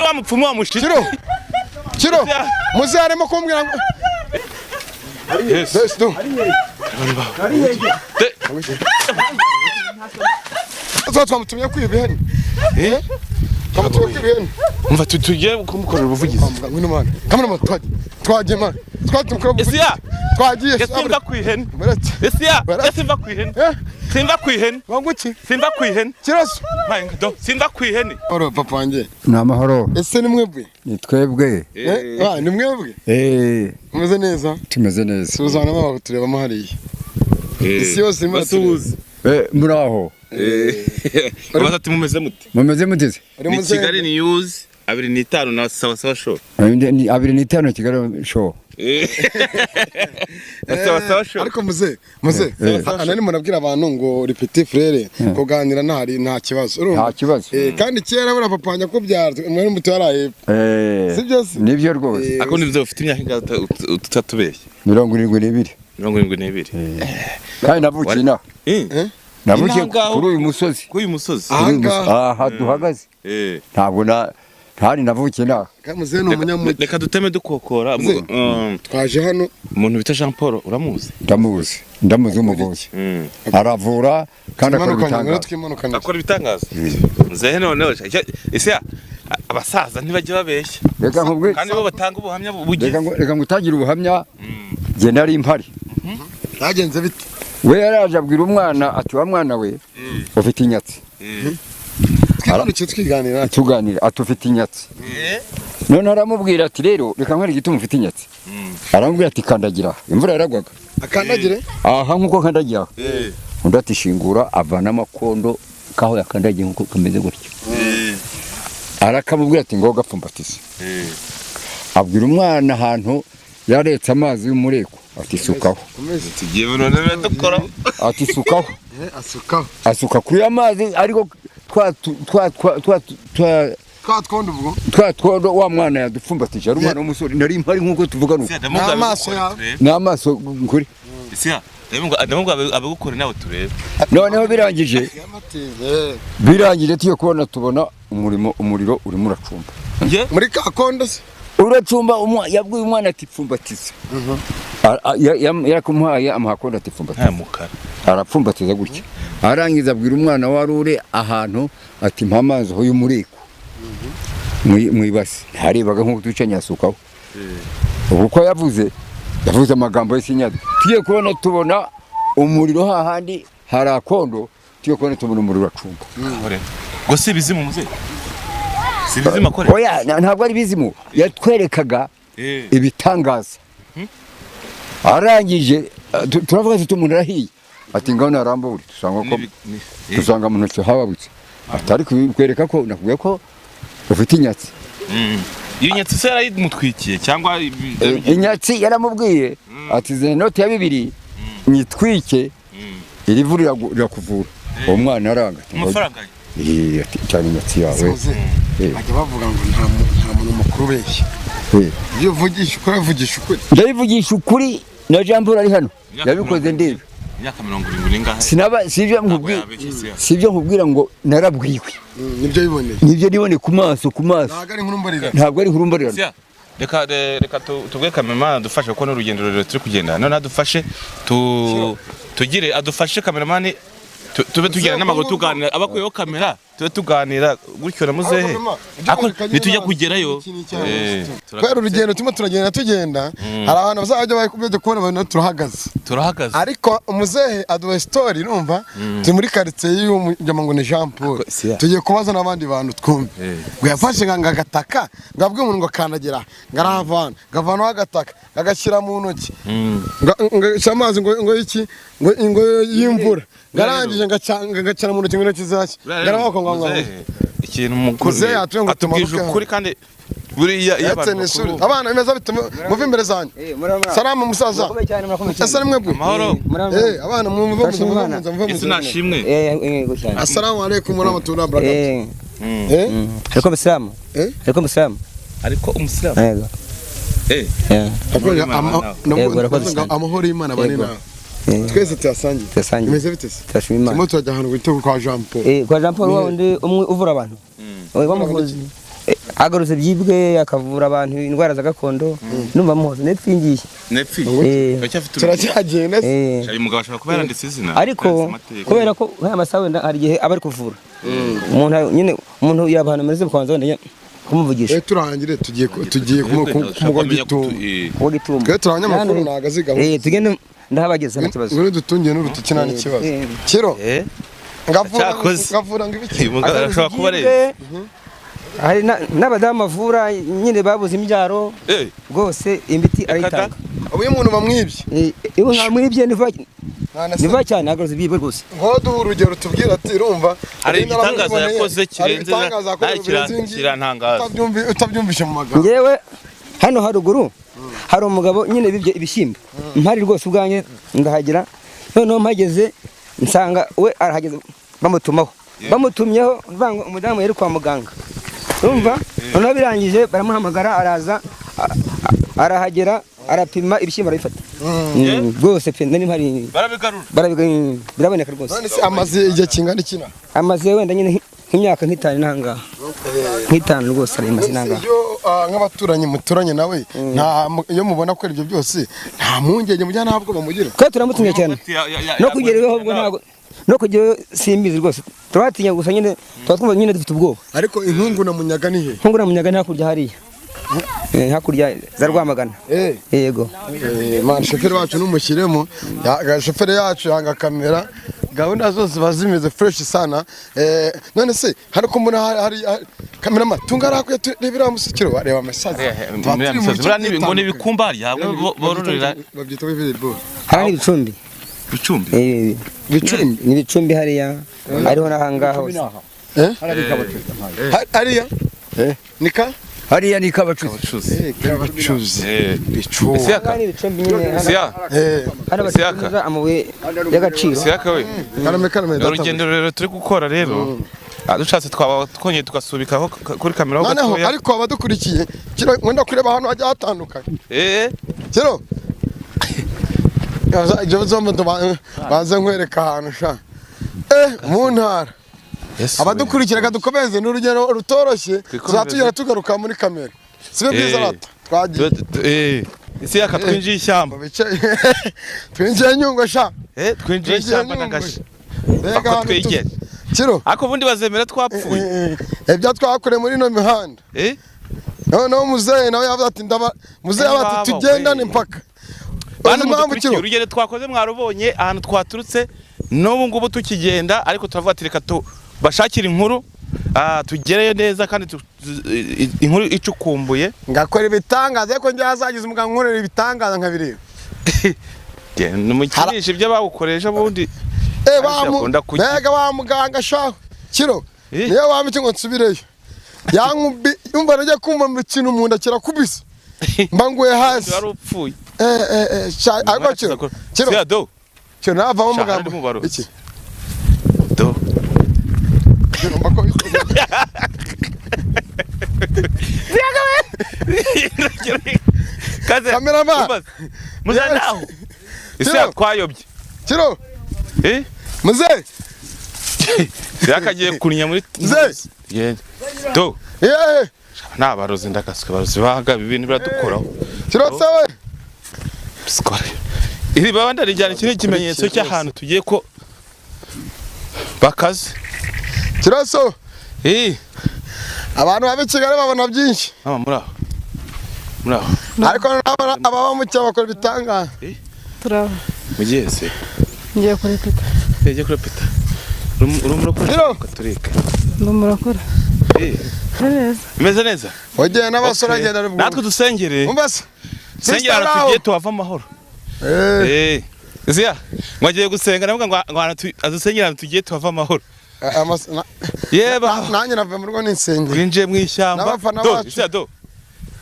wa mupfumu wa mushiki Kiro muzaremo kumbwira ngo yes do twamutumye kwibihani twamutumye kwibihani umva tugiye kumukorera ubuvugizi ngwino mana kamera twagiye mana twatumukora ubuvugizi twagiye simba kwihene simba kwihene simba kwihene wanguki simba kwihene kiraso mayinga do simba kwihene oro papa wanje namahoro ese ni mwebwe ni twebwe ni mwebwe mumeze neza tumeze neza suzana babo turebamo hariya isi yose imasuhuza muraho abazati mumeze muti ni Kigali News 25 na sawa show 25 Kigali show sawa show ariko muze anani munabwira abantu ngo le petit frère kuganira nta kibazo nta kibazo kandi kera bura papanya ko byarwe mwari muto yaraye si byose nivyo rwose ako nivyo ufite imyaka tutatubeshye 72 kandi navukiye na navukiye kuri uyu musozi aha duhagaze ntabwo ntari navukiye na kamuze no munyamuti reka duteme dukokora twaje hano umuntu bita Jean Paul uramuzi ndamuzi umuvuzi aravura kandi akora ibitangaza muzehe none ese abasaza ntibajye babeshya reka nkubwe kandi bo batanga ubuhamya bugize reka ngutagira ubuhamya je nari impari yagenze bite we yaraje abwira umwana ati wa mwana we ufite inyatsi tuganira atufite inyatsi none aramubwira ati rero reka nkwereke igituma ufite inyatsi aramubwira ati kandagira imvura yaragwaga akandagire aha nkuko kandagira undi ati shingura avana amakondo kaho yakandagiye nkuko kameze gutyo arakamubwira ati ngo gapfumbatize abwira umwana ahantu yaretse amazi y'umureko ati sukaho tugiye none dukora ati sukaho asuka kuri amazi ariko twa wa mwana yadupfumbatije ari umwana w'umusore nari impari nkuko tuvuga nuko n'amaso kuri ndamubwo abagukora nawe turebe noneho birangije tuye kubona tubona umuriro urimo uracumba muri kakondo se uracumba yabwiye umwana ati pfumbatiza yakumuhaye amahakondo ati pfumbatiza arapfumbatiza gutya arangiza abwira umwana warure ahantu ati mpa amazi ho y'umuriko mwibase ntarebaga nk'uko tucanye asukaho uko yavuze amagambo y'isinyado tugiye kubona tubona umuriro hahandi hari akondo tugiye kubona tubona umuriro uracumba ngo si bizimu muze si bizimu akore oya ntabwo ari bizimu yatwerekaga ibitangaza arangije turavuga ati umuntu arahiye ati ngaho narambure dusanga mu ntoki hababutse atari kwereka ko nakubwiye ko ufite inyatsi iyo nyatsi se yarayimutwikiye cyangwa inyatsi yaramubwiye ati zene note ya 2 nyitwike iri vurira rirakuvura uwo mwana aranga amafaranga cyane inyatsi yawe bajya bavuga ngo nta muntu mukuru beshya iyo uvugisha ukuri ndabivugisha ukuri na Jean Paul ari hano yabikoze ndebe imyaka 70 ngaha sivyo nkubwira ngo narabwiwe nibyo nibone ku maso ntabwo ari nkurumbarira reka tubwe kameraman dufashe kuko n'urugendo rero turi kugenda none adufashe tugire adufashe cameraman tube tugenda n'amaguru tuganira abakuyeho kamera tube tuganira gutyo na muzehe ako nitujya kugerayo kwera urugendo tugenda hari abantu bazajya bakubye kubona abantu turahagaze ariko umuzehe aduwe story numva turi muri quartier y'umujyama ngo ni Jean Paul tugiye kubaza n'abandi bantu twumve ngo yafashe nganga gataka ngabwe umuntu ngo kandagira ngaravana gavana wagataka agashyira mu ntoki ngashamazi ngo iki ngo y'imvura garangije ngacana mu ntoki ngo kizaki garabako ngo ikintu mukuru atubwije ukuri kandi buriya y'abantu abana bimeza bituma muve imbere zanyu salamu musaza asa nimwe bwo abana mwumva nashimwe assalamu alaykum wa rahmatullahi wa barakatuh ariko umusilamu amahoro y'Imana banena twese tuyasangiye imeze bitese turashima Imana tujya ahantu bita kwa Jean Paul kwa Jean Paul wundi umwe uvura abantu bamuvuzi agaruza byibwe akavura abantu indwara za gakondo numva muhoza nepfingiye turacyagenda uyu mugabo ashobora kuba yaranditse izina ariko kubera ko nk'aya masaha wenda hari igihe aba ari kuvura umuntu yabana muri zo kwanza wenda kumuvugisha turangire tugiye kumugwa gitumba twe turanya amakuru nagazi gahunda tugende ndahabageze nta kibazo ngure dutungiye n'urutoki nta n'ikibazo kiro ngavura ngibiki ashobora kuba rero hari n'abadamu bavura nyine babuze imbyaro rwose imiti arayitanga uyu muntu bamwibye iyo ntamwibye niva cyane agaruza ibyibwe rwose nkoduha urugero tubwira ati urumva hari igitangaza yakoze kirenze kirantangaza utabyumvishe mu magambo ngewe hano haruguru hari umugabo nyine bibye ibishyimbo mpari rwose ubwanjye ndahagera noneho mpageze nsanga we arahageze bamutumaho bamutumyeho banga umudamu yari kwa muganga urumva noneho birangije baramuhamagara araza arahagera arapima ibishyimbo arabifata rwose pe nari mpari biraboneka rwose none se amaze igihe kingana iki amaze wenda nyine nk'imyaka nk'itanu nangaha nk'itanu rwose ari amaze nangaha nk'abaturanyi muturanye nawe iyo mubona ko ibyo byose nta mpungenge mujya ntabwo bamugira ko turamutumye cyane no kugeraho ubwo ntabwo no kugeraho simbizi rwose turatinya gusa nyine twumva nyine dufite ubwoba ariko inkungu na munyaga ni he inkungu na munyaga ni hakurya hariya hakurya za Rwamagana yego man shoferi wacu n'umushyiremo shoferi yacu yanga kamera gahunda zose bazimeze fresh sana none se hari ko mbona hari kamera tungara ko rebera musikiro bareba amasazi ngo ni bikumbari bororera babyita bibirbo hari ibicumbi ni ibicumbi hariya hariho nahangaho hariya nika hariya ni kabacuzi hano amabuye y'agaciro urugendo rero turi gukora rero dushatse twaba twongeye tugasubikaho kuri kamera ho gatoya ariko abadukurikiye kiro wenda kureba hano hajya hatandukanye kiro ibyo zombi baze nkwereka ahantu sha mu ntara abadukurikiraga dukomeze n'urugero rutoroshye tuzatugera tugaruka muri kamera sibe byiza rata twagiye isi yaka twinjiye ishyamba twinjiye nyungwe sha twinjiye ishyamba nagasha bako twigere kiro ako bundi bazemera twapfuye ibyo twakoreye muri no mihanda no muzehe nawe yavuze ati muzehe ati tugendane impaka urugero twakoze mwarubonye ahantu twaturutse n'ubu ngubu tukigenda ariko turavuga ati reka bashakira inkuru tugereyo neza kandi inkuru icukumbuye ngakora ibitangaza ariko njye hazagize umuganga nkorera ibitangaza nkabireba numukinisha ibyo bawukoresha bundi mbega wa muganga shaho kiro niyo wamike ngo nsubireyo yankubi yumva najya kumva mu kintu mu nda kirakubise mbanguye hasi wari upfuye ariko kiro navamo umugambo iki do Kameraman muzanaho isi twayobye kiro muze yakagiye kurinya muri do nabarozi ndakaswe barozi baga ibintu biradukoraho kiro sawe iri babanda rijyana ikintu kimenyetso cy'ahantu tugiye ko bakaze kiraso abantu babe Kigali babona byinshi muraho ariko ababa mu cyaba bakora bitangaza turaba mugeze ngiye kurepeta urumurokora katurika ndumurakora imeze neza wagiye n'abasore agenda ari natwe dusengere umbase sengera tugiye tuhava amahoro Zia mwagiye gusenga navuga ngo adusengera tugiye tuhava amahoro yeba nanjye nava mu rugo ninsengera winjiye mu ishyamba do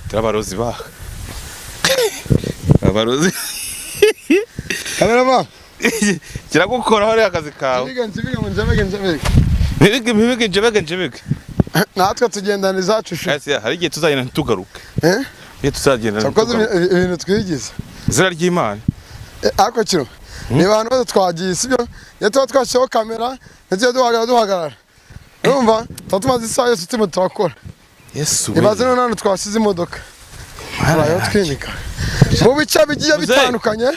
turabarozi baha abarozi kameraman kiragukoraho rero akazi kawe njebege natwe tugendana izacu hari igihe tuzagenda ntitugaruke iyo tuzagenda ibintu twigize izina ry'Imana ako kiro ni abantu bose twagiye sibyo iyo tuba twashyizeho kamera ndetse duhagarara urumva tuba tumaze isaha yose turimo turakora Yesu ibaze none twasize imodoka abayo twimika mu bice bigiye bitandukanye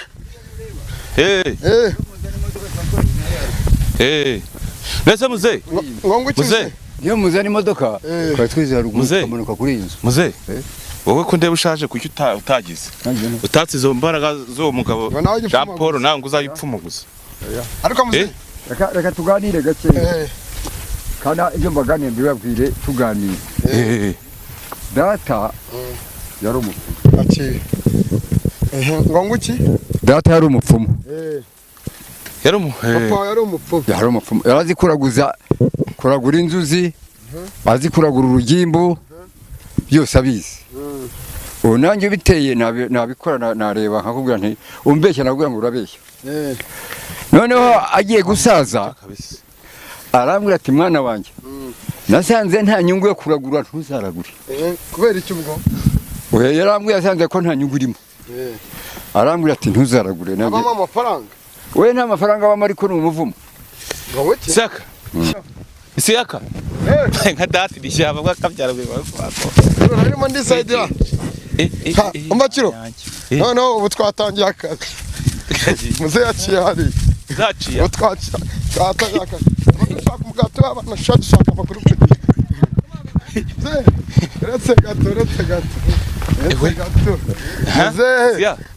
Nese muze ngo muze niyo muzana imodoka kwa twize haruguru kamanuka kuri inzu muze wowe ko ndeba ushaje kuki utagize utatse izo mbaraga zo mugabo Jean Paul nawe nguzayipfuma gusa ariko muze reka tuganire gake kana ibyo mbaganire ndibabwire tuganire data yari umupfumu ati ngo nguki data yari umupfumu papa yari umupfumu yarazi kuragura inzuzi azi kuragura urugimbu byose abizi ubu nanjye biteye nabikora nareba nkakubwira nti umbeshya nabwira ngo urabeshya noneho agiye gusaza arambwira ati mwana wanjye nasanze nta nyungu yo kuragura ntuzaragure kubera iki ubwo yarambwira yasanze ko nta nyungu irimo arambwira ati ntuzaragure abamo amafaranga we nta mafaranga abamo ariko ni umuvumo Saka isi yaka nka dati dishyamba bwakabyara bwe harimo ndi side ya umakiro none ubu twatangiye akazi muze yaciye hari zaciye twatangiye akazi dushaka umugati w'abana dushaka amakuru retse gato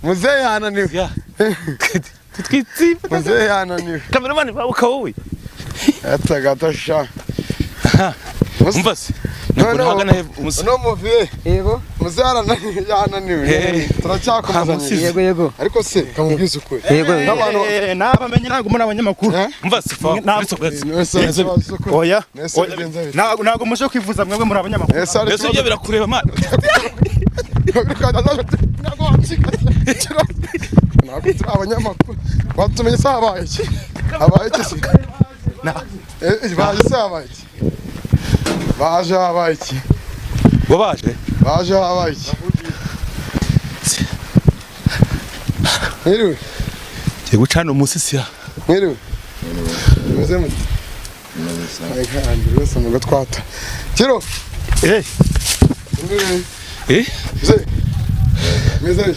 muze yananiwe tutwitsiba muze yananiwe cameraman babuka wowe gato sha umva se nahagana umusa no muviye yego muzara yananiwe turacyakomezanya yego ariko se kamubwiza ukuri yego n'abantu nabamenye ntago muri abanyamakuru umva se oya ntago muje kwivuza mwebwe muri abanyamakuru ese ibyo birakureba man ntago wacika ntago turi abanyamakuru batumenye se habaye iki se baje se habaye iki baje habaye iki baje habaye iki mwiriwe ngiye gucana umusisiya mwiriwe muze muti wese mugo twata kiro meze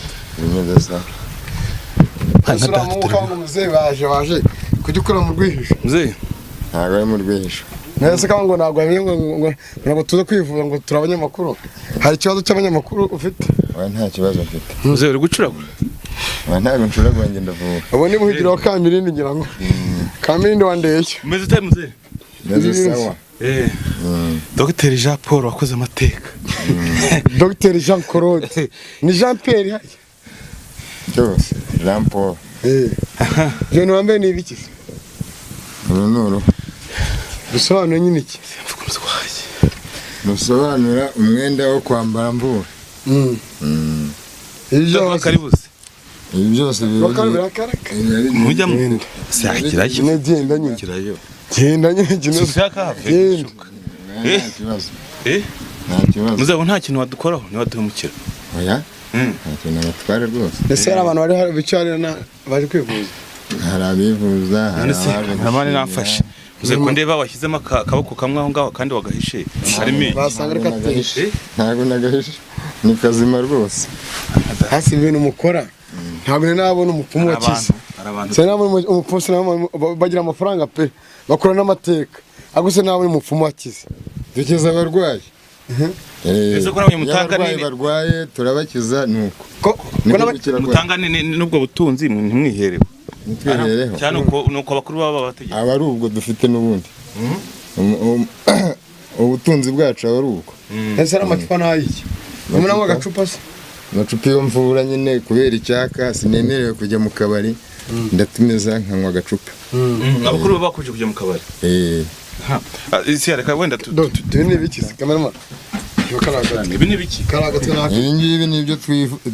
muze baje kujya ukora mu rwihisho muze ntabwo ari mu rwihisho nese kandi ngo ntabwo ntabwo tuze kwivuza ngo turi abanyamakuru hari ikibazo cy'abanyamakuru ufite nta kibazo mfite muze uri gucuragura ntabwo ncuragura ngenda vuba ubu ni buhigira wa Kamirindi ngira ngo Kamirindi wandeshya umeze ute muze meze sawa Dr Jean Paul wakoze amateka Dr Jean Claude ni Jean Pierre hari cyose Jean Paul Jean wambaye ni ibiki nuru bisobanura nyine iki musobanura umwenda wo kwambara mvura ibyo karibuze ibi byose mujya mu sakira cyo genda nyine genda nyine nta kibazo muzabo nta kintu wadukoraho ni waduhumukira oya nta kintu batware rwose ese hari abantu bari bicarana bari kwivuza hari abivuza hari nafashe muze ko ndeba washyizemo akaboko kamwe aho ngaho kandi wagahishe harimo basanga reka tuhishe ntago nagahishe ni kazima rwose hasi ibintu mukora ntabwo nabona umupfumu wakize umupfumu bagira amafaranga pe bakora n'amateka aguse nabona umupfumu wakize dukiza abarwayi ese ko nabonye mutanga nini barwaye turabakiza nuko mutanga nini nubwo butunzi ntimwiherewe nitwihereho cyane nuko abakuru baba bategeka aba ari ubwo dufite n'ubundi ubutunzi bwacu aba ari ubwo ese ari amacupa n'ayiki umuntu anywa agacupa se amacupa iyo mvura nyine kubera icyaka sinemerewe kujya mu kabari ndatumiza nkanywa agacupa abakuru baba bakuje kujya mu kabari isi reka wenda ibi ni ibiki kameraman ibi ni ibiki ibi ngibi ni ibyo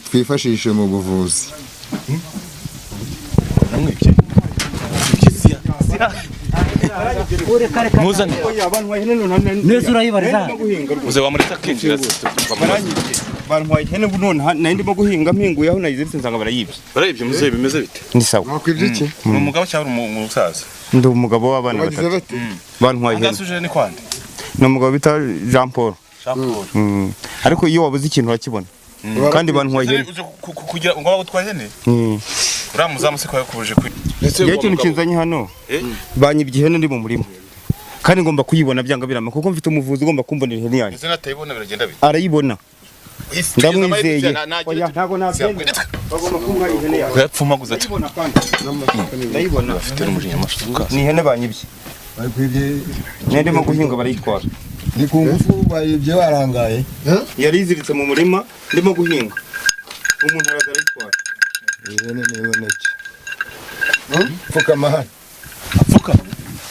twifashisha mu buvuzi muzane neza urayibariza muze wamureta kinjira bantwaye ihene none nari ndimo guhinga mpinguye aho nayiziritse nsanga barayibye muze bimeze bite ni sawa wakwibye iki ni umugabo cyangwa umusaza ndi umugabo w'abana batatu bantwaye ihene agasuje ni kwande ni umugabo bita Jean Paul ariko iyo wabuze ikintu urakibona kandi bantwaye ihene kugira ngo bagutwaye ihene uramuzamu se kwa kubuje kwi igihe ikintu kinzanye hano banyibye ihene ndi mu murima kandi ngomba kuyibona byanga birama kuko mfite umuvuzi ugomba kumbonera ihene yanjye ese natayibona biragenda bite arayibona ndamwizeye oya ntago nagenda bagomba kumpa ihene yanjye yapfumaguza ati ndayibona afite n'umujinya masuka ni ihene banyibye ndimo guhinga barayitwara ni ku ngufu bayibye barangaye yari iziritse mu murima ndimo guhinga umuntu araza arayitwara ihene niboneke pfuka mahana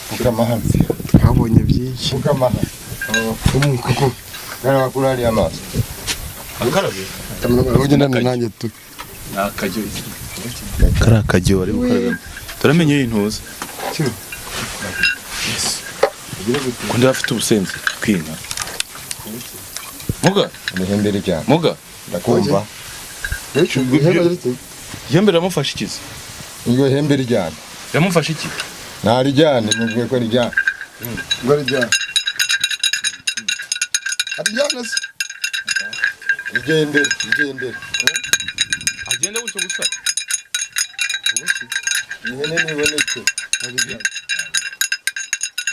pfuka mahana twabonye byinshi pfuka mahana kuko gara kurari amaso akarabe ugenda nanjye tu nakajyo karakajyo ari gukaraba turamenye y'intuza kundi afite ubusenzi kwinka muga Umuhembere cyane. muga Ndakumva. ihembe ramufasha ikizi Ngo hembere cyane. ramufasha iki Narijyane mubwiye ko rijyane. ngo rijyane arijyane se Igendere. agenda gutyo gusa Ihene niboneke. arijyane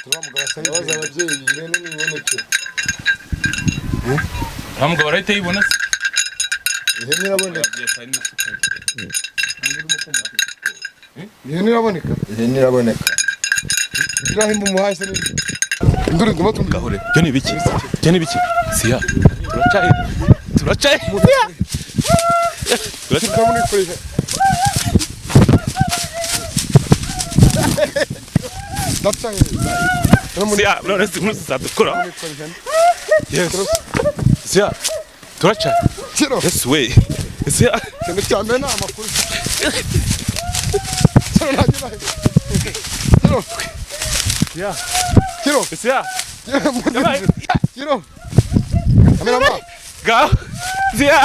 Abaza ababyeyi ihene niboneke. ntabwo barahita yibona se Ihene iraboneka. ihene iraboneka Ihene iraboneka. irahimba umuhashye n'ibyo nduri ndimo tumva gahure cyo ni biki siya turacaye tukamurikoresha ndacaye siya none se muri zadukora yes siya turacaye kiro yes we siya ikintu cya mbere ni amakuru kiro ntagira kiro siya kiro siya kiro amena ma ga siya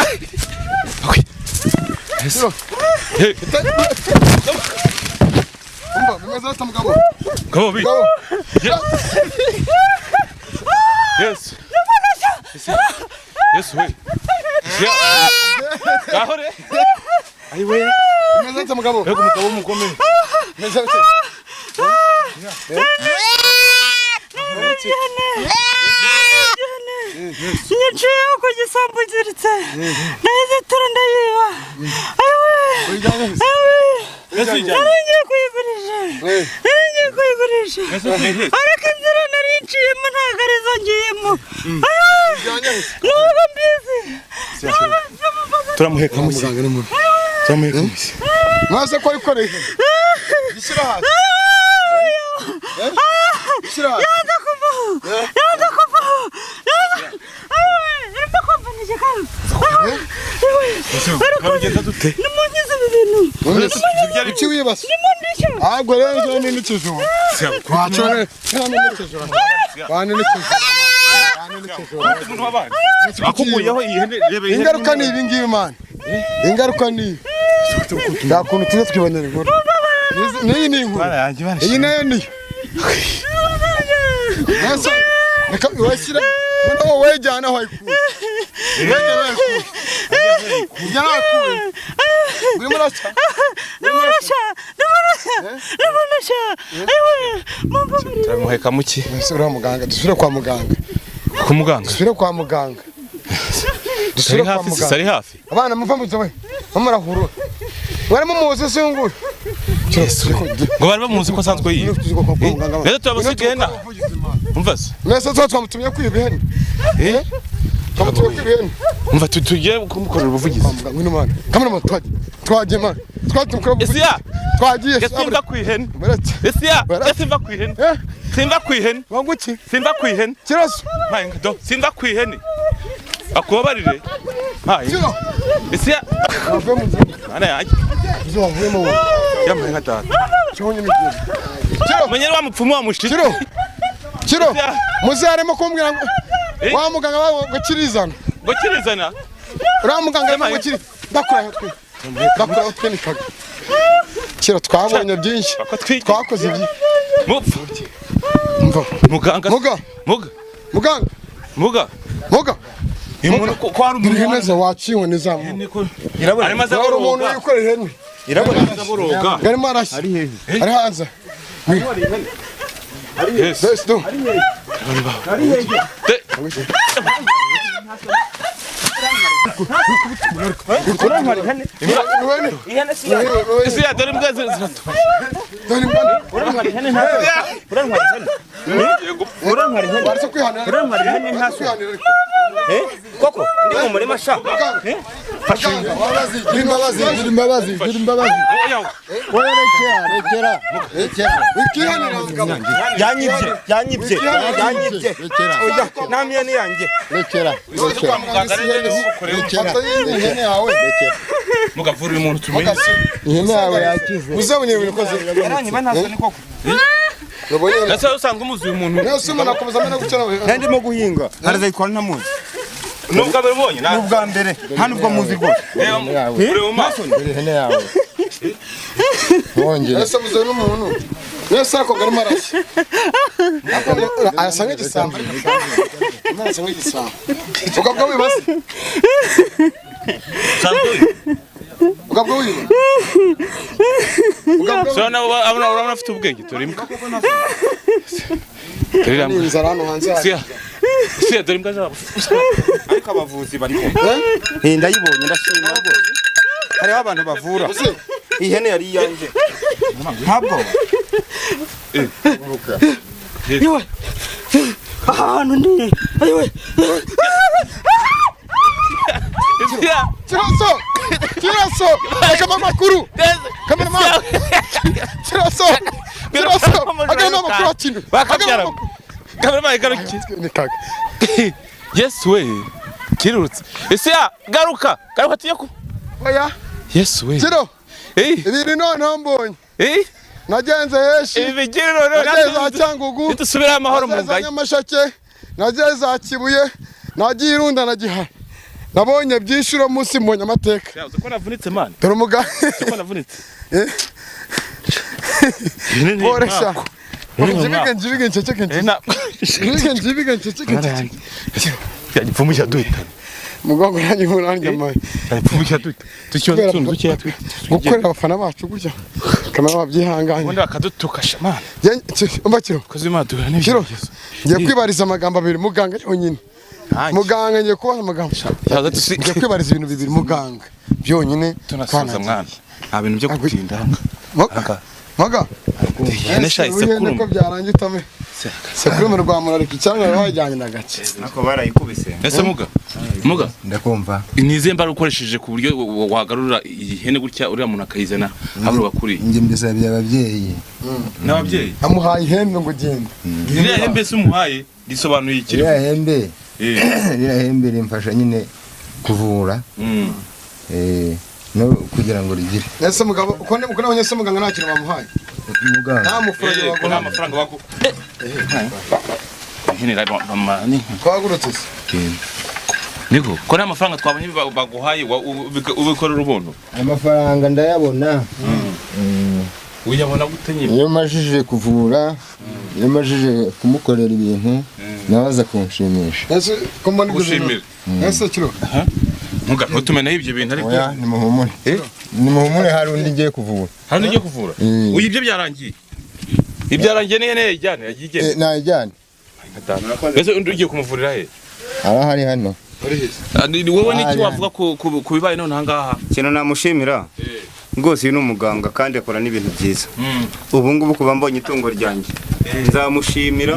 okay kiro hey umva bimeze bata mugabo go bi mugabo yes yes we siya gahure ayi we bimeze bata mugabo ego mugabo mukome bimeze bata Niciye ku gisambu giritse nahise tura ndayiba ngiye kuyigurisha ariko inzira nari nciyemo ntabwo arizo ngiyemo ntabwo mbizi turamuheka musi turamuheka musi mwase ko yikoreye gishyira hasi gishyira hasi yaza kuvaho irimo kumvanisha kandi babigenda dute nimunkize ibi bintu iki wibase nimundisha ahubwo rero njyewe ni n'ikijumba wacone cyane n'ikijumba bane n'ikijumba akukuyeho ihene rebe ingaruka ni ibi ngibi man ingaruka ni nta kuntu tuze twibonera inkuru n'iyi ni inkuru iyi nayo niyo nasa reka washyira noneho wejyana aho ayikuye wejyana aho ayikuye ujyana aho ayikuye urimo uraca turamuheka muki dusubire muganga dusubire kwa muganga ku muganga dusubire kwa muganga sari hafi sari hafi abana muva mu zowe bamurahura mwarimo muzi singura ngo bari bamuzi ko asanzwe yiwe rero turabasigaye na umva se mwese twamutumye kwiba ihene twamutumye kwiba ihene umva tugiye kumukorera ubuvugizi ngwino mana kamera twagiye mana twatumukora Esiya twagiye simba kwihene Esiya simba kwihene simba kwihene wanguki simba kwihene kiraso mpayinga do simba kwihene akubabarire mpayinga Esiya ave mu ana yaje zo wavuye mu yambaye nka data cyonye n'igiro kiro menyera wa mupfumu wa mushiti kiro muzaremo kumbwira wa muganga wawe ngo kirizana ngo kirizana uriya muganga arimo ngo kiri ndakuraho twe nikaga kiro twabonye byinshi twakoze ibyi mupfu mva muganga muganga Muga umuntu ko hari umuntu ihene za waciwe nizamu irabona arimo hari umuntu azaboroga wikorera ihene irabona azaboroga garimo arashya ari hehe ari hanze yes Yes, do. urantwara ihene isi ya dore imbwa ziratu urantwara ihene urantwara ihene Barasa kwihanira. urantwara ihene ntaso Kwihanira. koko ndi mu murima sha imbabazi yanyibye oya namye ni yanjye mugavurira umuntu tumenye ihene yawe yakize Uzabonye ibintu koze. yaranyiba ntaso ni koko ese usanga umuzi uyu muntu Nese umuntu akomeza amena gucana. ndimo guhinga harazayikora ntamuzi nubwo abere ubonye na n'ubwa mbere nta nubwo muzi rwose ureba mu maso ihene yawe wongere Nese muze n'umuntu. Nese ako garimo arashya. Arasa nk'igisambo. Arasa nk'igisambo. Ugabwa wibaze. Ugabwa wibaze. so nabo abona afite ubwenge turimka turirambwa Inzara hano hanze. siya dore imbwa zabo ariko abavuzi bari ndayibonye ndashima rwose hariho abantu bavura ihene yari iyanjye ntabwo Yewe. Ahantu ndi. Ayiwe. Kiraso. Kama makuru. Kameraman. Kiraso. Agana makuru akintu. bakabyara kamera igaruki Ni kaka. yes we kirurutse ese ya garuka tuye ku Oya. yes we Kiro. eh Ibiri none mbonye. eh Nagenze heshi. ibigiriro Nagenze za Cyangugu. nitusubira amahoro mu Nagenze za ngayi Nyamasheke. Nagenze za Kibuye. Nagiye irunda na Gihara. Nabonye byishuro munsi mbonye amateka. yavuze ko navunitse man Dore umuga. ko navunitse Boresha. Njibige nceceke. na Njibige nceceke. yagipfumusha duhitana Mugongo nanjye nkuranje amaye. yagipfumusha duhita tukiyo tuntu dukeya Gukorera abafana bacu gutya. Kamera babyihanganye. ubundi bakadutukasha man Umva Kiro. kozi madura n'ibyo Kiro. Ngiye kwibariza amagambo abiri muganga yonyine. Muganga ngiye kubaha amagambo. yaza tusi Ngiye kwibariza ibintu bibiri muganga. Byonyine tunasubiza mwana nta bintu byo kutinda Maga. ihene sha isekuru Ko byarangiye utame. Sekuru mu Rwanda ariko cyangwa bajyanye na gace. nako barayikubise ese muga ndakumva nize mbara ukoresheje ku buryo wagarura ihene gutya uriya muntu akayizana habura bakuri njye mbisabye ababyeyi n'ababyeyi Amuhaye ihembe ngo genda. iriya hembe se umuhaye risobanuye iki iriya hembe rimfasha nyine kuvura no kugira ngo rigire Ese mugabo uko nabonye se muganga nta kintu bamuhaye. muganga Nta mufaranga ko nta baguha. mafaranga bako ihene rero bamani Twagurutse se. niko ko nta mafaranga twabonye baguhaye ubikorera ubuntu amafaranga ndayabona uyabona gute nyine iyo majije kuvura iyo majije kumukorera ibintu nawe aza kunshimisha Ese ko mbona ibyo gushimira bintu. Ese Kiro. muga ntutumeneho ibyo bintu ariko oya nimuhumure hari undi ngiye kuvura hano ugiye kuvura uyu ibyo byarangiye ibyarangiye n'ihene yajyana yagiye igenda najyane ese undi ugiye kumuvurira he arahari hano wowe n'iki wavuga ku bibaye none ahangaha ikintu namushimira rwose uyu ni umuganga kandi akora n'ibintu byiza ubu ngubu kuba mbonye itungo ryanjye nzamushimira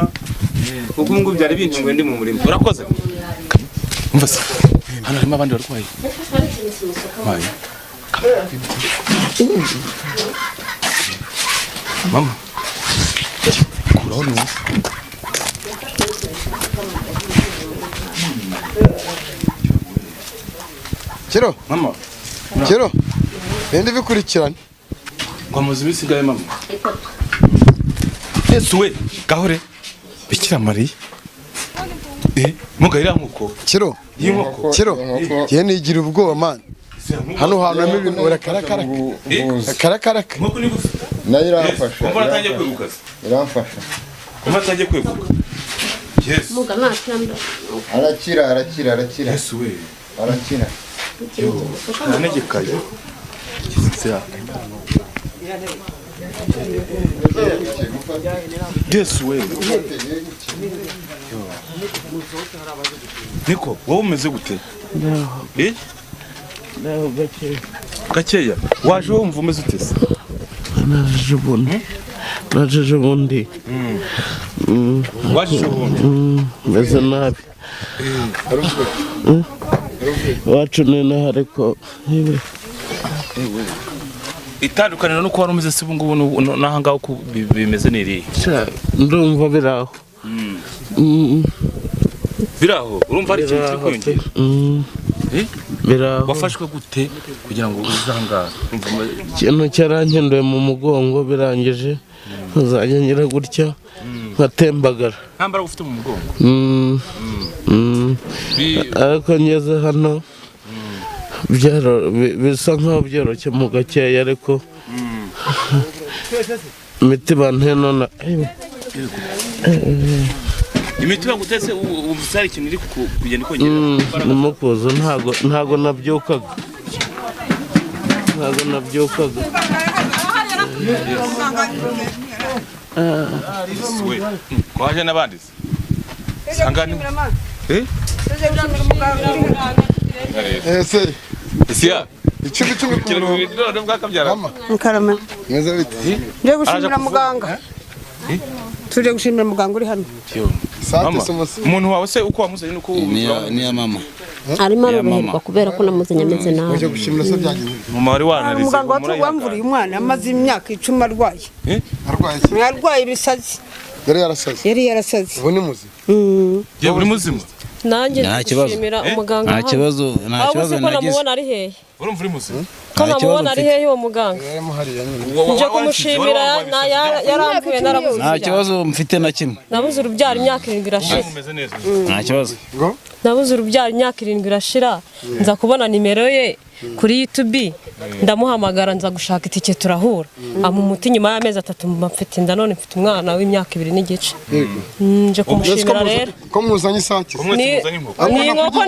kuko ubu ngubu byari bintunguye ndi mu murimo urakoze umva se hano harimo abandi barwayi mama kuraho ni Kiro. mama Kiro. Bende bikurikirana. ngo muzi bisigaye mama Yesu we gahore Bikira Mariya muga iriya nkuko Kiro. y'inkoko Kiro. Ye nigira ubwoba man. Hano hantu harimo ibintu urakarakara. Karaka. nkuko ni gusa nayo iramfasha kumva atangiye kweguka iramfasha kumva atangiye kweguka Yes. arakira Yesu we. arakira Anegekaye. Yesu we. Niko, wowe umeze gute? Eh? Gakeya. Waje wumva umeze ute se? naje ubundi Waje ubundi. meze nabi iwacu ni inaha ariko Itandukaniro nuko wari umeze se ubu ngubu n'ahangaho uko bimeze niri. ndumva biraho Biraho, urumva ari ikintu kiri kwiyongera. biraho Wafashwe gute kugira ngo uzangara? ikintu cyarankenduye mu mugongo birangije nkazajya ngira gutya nkatembagara Ntambara ufite mu mugongo. ariko ngeze hano bisa nkaho byoroshye mu gakeya ariko imiti banteye none Imiti bagutese ubusari ikintu iri kugenda ikongera. Numukuzo ntago nabyukaga. Kwaje n'abandi se? Sangani. ese Isia. icumi None bwakabyara. Mukarama. meze bite Nje gushimira muganga. Tuje gushimira muganga uri hano. sante somose Umuntu wawe se uko wamuzanye nuko ni ya mama arimo aroherwa kubera ko namuzanye ameze nabi. uje gushimira se byagenze mama wari wanarize. Muganga wamvuriye umwana amaze imyaka 10 arwaye. arwaye iki Yarwaye ibisazi. yari yarasaze ubu ni muzima Je uri muzima? Nanjye gushimira umuganga. nta kibazo nagize. Namubona ari hehe? Urumva uri muzima? Ko namubona ari hehe uwo muganga? yarimo hariya nyine Nje kumushimira yaramvuye narabuze. nta kibazo mfite na kimwe Nabuze urubyaro imyaka 7 irashira. Umeze neza. nta kibazo Nabuze urubyaro imyaka 7 irashira. Nza kubona nimero ye kuri YouTube ndamuhamagara nza gushaka itike turahura. Amu muti nyuma y'amezi 3 mfite inda none mfite umwana w'imyaka 2 n'igice. Nje kumushimira rero. ko muzanye isake Ni nkoko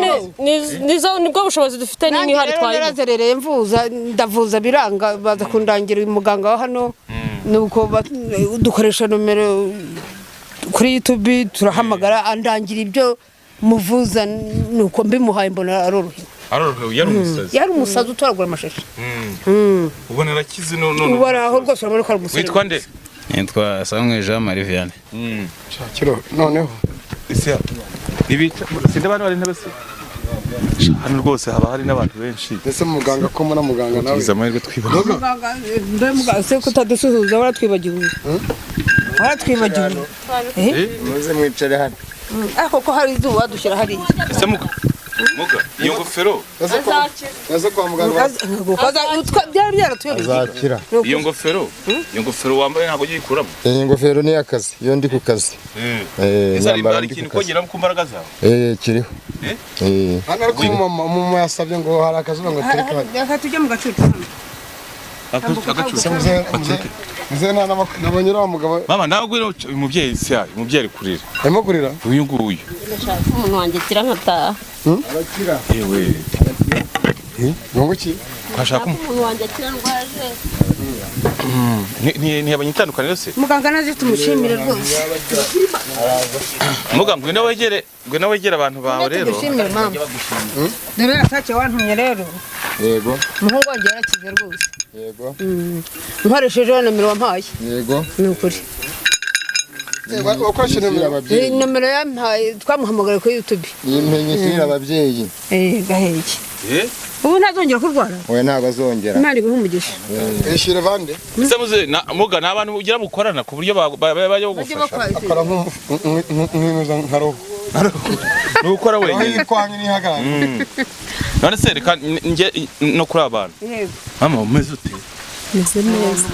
nizo nibwo bushobozi dufite ni hari twaye. Narazerereye mvuza ndavuza biranga baza kundangira umuganga wa hano nuko dukoresha numero kuri YouTube turahamagara andangira ibyo muvuza nuko mbimuhaye mbona arorohe. Yari umusazi utoragura amashashi. Ubona arakize none. Ubona aho rwose urabona ko ari umusore. Witwa nde? nitwa Samuel Jean Marie Vianney shakiro noneho Isia. Ibita sinde abantu bari ntabese. Hano rwose haba hari n'abantu benshi. ese muganga ko muna muganga nawe Tugize amahirwe twibaza. Muganga se kutadusuhuza waratwibagiwe. Waratwibagiwe. muze mwicare hano Ako ko hari izuba dushyira hariya. Ese muga iyo ngofero. ese kwa muganga Byari byaratuyobeye. azakira Iyo ngofero wambaye ntabwo yikuramo. iyi ngofero ni akazi iyo ndi ku kazi Izari bari ikintu kongera ku mbaraga zawe. kiriho hano ariko umumama yasabye ngo hari akazuba ngo tereka hano Reka tujye mu gacucu. mze nabonye uriya mugabo Mama ntabwo uyu mubyeyi Isia, umubyeyi ari kurira. arimo kurira Uyu nguyu. Umuntu wanjye kira nkataha. Yewe. ngo ki Kwashaka Umuntu wanjye kira ndwaje. ni abanyitandukaniro se. Muganga naje tumushimire rwose. Muga ngwino wegere abantu bawe rero. Tumushimire mama. Dore yatake wantumye rero. yego Umuhungu wanjye yarakize rwose. yego Nkoresheje nomero wampaye. yego Ni ukuri. wakoresheje ababyeyi Nomero yampaye twamuhamagara kuri YouTube. iyi mpenyekira ababyeyi Gaheke. Ubu ntazongera kurwara. we ntabwo azongera Imana iguhe umugisha. yishyire bande Ese muze muga n'abantu ugira mukorana ku buryo bajya gufasha. akora nk'imeza nka roho Ni gukora aho wenyine. yikwanye n'ihagarara None se reka nge no kuri abantu. Yego. Mama umeze ute? Meze neza.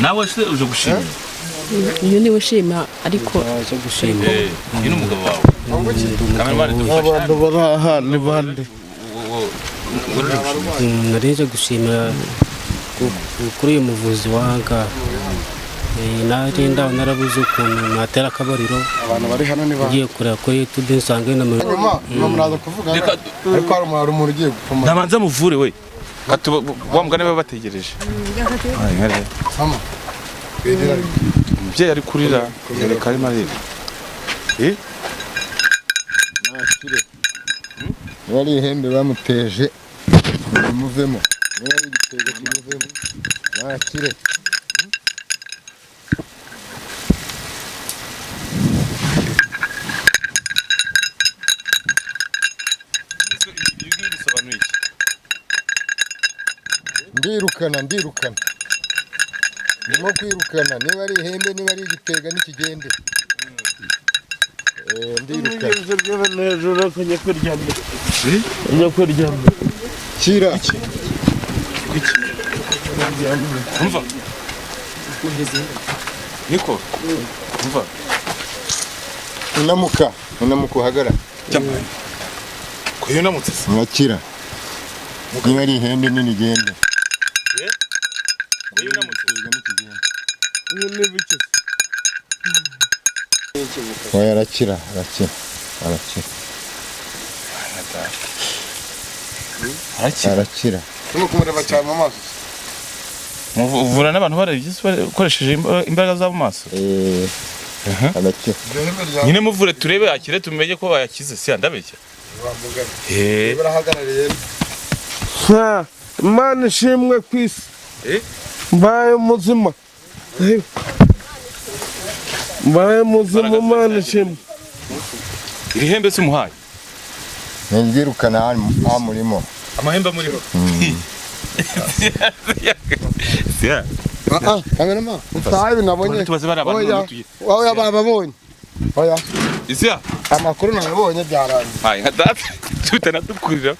Nawe se uje gushima. Iyo niwe ushima ariko Uyu ni umugabo wawe. Kameramani dufasha. abantu bari aha ni bande Narije gushimira kuri uyu muvuzi wanga nari ndaho narabuze ukuntu natera akabariro abantu bari hano ni ba ngiye kureba kuri YouTube nsanga ina nyuma muraza kuvuga ariko hari umuntu ugiye gupfuma ndabanza muvure we wa mugane baba bategereje sama umubyeyi ari kurira reka arimo arira nakire wari ihembe bamuteje muvemo wari igitego kimuvemo nakire ndirukana ndimo kwirukana niba ari ihembe niba ari igitega n'ikigende ndirukana hejuru akajya kuryamira ajya kuryamira kira umva niko umva unamuka uhagarara kuyunamutse mwakira niba ari ihembe n'inigende oya arakira kumureba cyane mu maso uvura n'abantu bakoresheje imbaraga z'abo maso arakira nyine muvure turebe akire tumenye ko bayakize si ndabeshya barahagarariye Imana ishimwe ku isi mbaye muzima Imana ishimwe iri hembe si umuhaye ndirukana hano murimo amahembe muriho kamerama utahaye nabonye oya bababonye oya isia amakuru nabonye byarangiye hayi nka data tutana dukurira